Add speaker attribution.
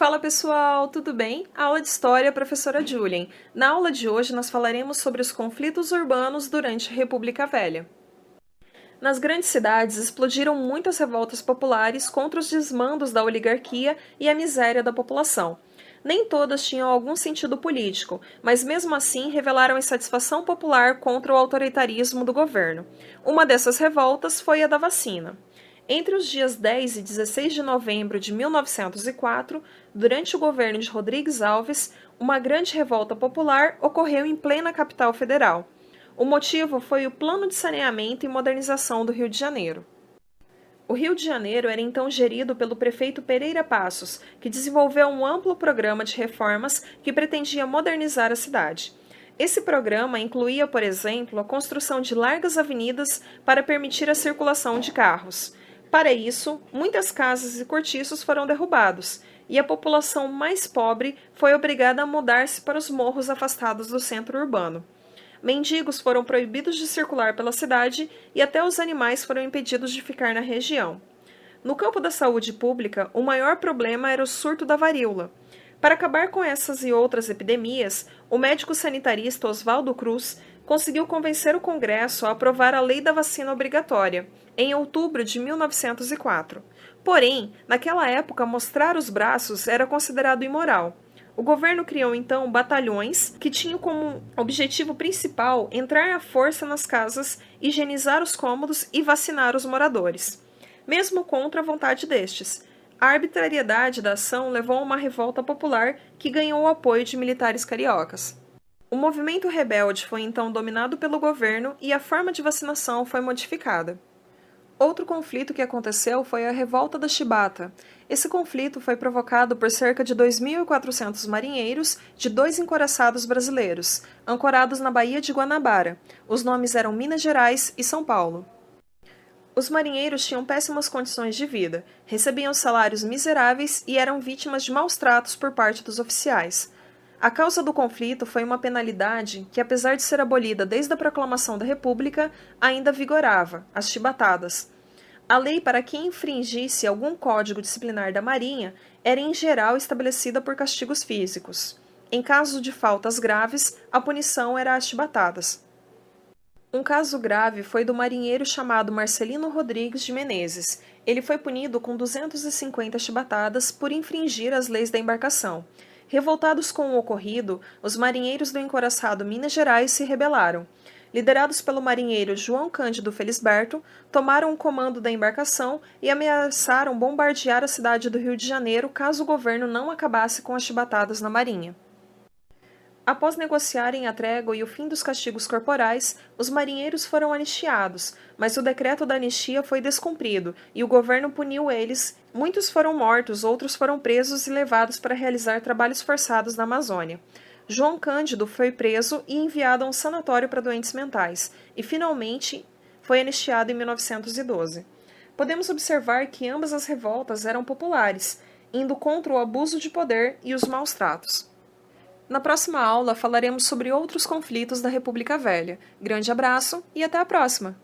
Speaker 1: Fala pessoal, tudo bem? Aula de História, professora Julien. Na aula de hoje nós falaremos sobre os conflitos urbanos durante a República Velha. Nas grandes cidades explodiram muitas revoltas populares contra os desmandos da oligarquia e a miséria da população. Nem todas tinham algum sentido político, mas mesmo assim revelaram insatisfação popular contra o autoritarismo do governo. Uma dessas revoltas foi a da vacina. Entre os dias 10 e 16 de novembro de 1904, durante o governo de Rodrigues Alves, uma grande revolta popular ocorreu em plena capital federal. O motivo foi o Plano de Saneamento e Modernização do Rio de Janeiro. O Rio de Janeiro era então gerido pelo prefeito Pereira Passos, que desenvolveu um amplo programa de reformas que pretendia modernizar a cidade. Esse programa incluía, por exemplo, a construção de largas avenidas para permitir a circulação de carros. Para isso, muitas casas e cortiços foram derrubados, e a população mais pobre foi obrigada a mudar-se para os morros afastados do centro urbano. Mendigos foram proibidos de circular pela cidade e até os animais foram impedidos de ficar na região. No campo da saúde pública, o maior problema era o surto da varíola. Para acabar com essas e outras epidemias, o médico sanitarista Oswaldo Cruz conseguiu convencer o Congresso a aprovar a Lei da Vacina Obrigatória, em outubro de 1904. Porém, naquela época, mostrar os braços era considerado imoral. O governo criou então batalhões que tinham como objetivo principal entrar à força nas casas, higienizar os cômodos e vacinar os moradores. Mesmo contra a vontade destes, a arbitrariedade da ação levou a uma revolta popular que ganhou o apoio de militares cariocas. O movimento rebelde foi então dominado pelo governo e a forma de vacinação foi modificada. Outro conflito que aconteceu foi a Revolta da Chibata. Esse conflito foi provocado por cerca de 2.400 marinheiros de dois encouraçados brasileiros, ancorados na Baía de Guanabara. Os nomes eram Minas Gerais e São Paulo. Os marinheiros tinham péssimas condições de vida, recebiam salários miseráveis e eram vítimas de maus tratos por parte dos oficiais. A causa do conflito foi uma penalidade que, apesar de ser abolida desde a proclamação da República, ainda vigorava, as chibatadas. A lei para quem infringisse algum código disciplinar da Marinha era em geral estabelecida por castigos físicos. Em caso de faltas graves, a punição era as chibatadas. Um caso grave foi do marinheiro chamado Marcelino Rodrigues de Menezes. Ele foi punido com 250 chibatadas por infringir as leis da embarcação. Revoltados com o ocorrido, os marinheiros do encouraçado Minas Gerais se rebelaram. Liderados pelo marinheiro João Cândido Felisberto, tomaram o comando da embarcação e ameaçaram bombardear a cidade do Rio de Janeiro caso o governo não acabasse com as chibatadas na marinha. Após negociarem a trégua e o fim dos castigos corporais, os marinheiros foram anistiados, mas o decreto da anistia foi descumprido e o governo puniu eles. Muitos foram mortos, outros foram presos e levados para realizar trabalhos forçados na Amazônia. João Cândido foi preso e enviado a um sanatório para doentes mentais, e finalmente foi anistiado em 1912. Podemos observar que ambas as revoltas eram populares, indo contra o abuso de poder e os maus tratos. Na próxima aula falaremos sobre outros conflitos da República Velha. Grande abraço e até a próxima!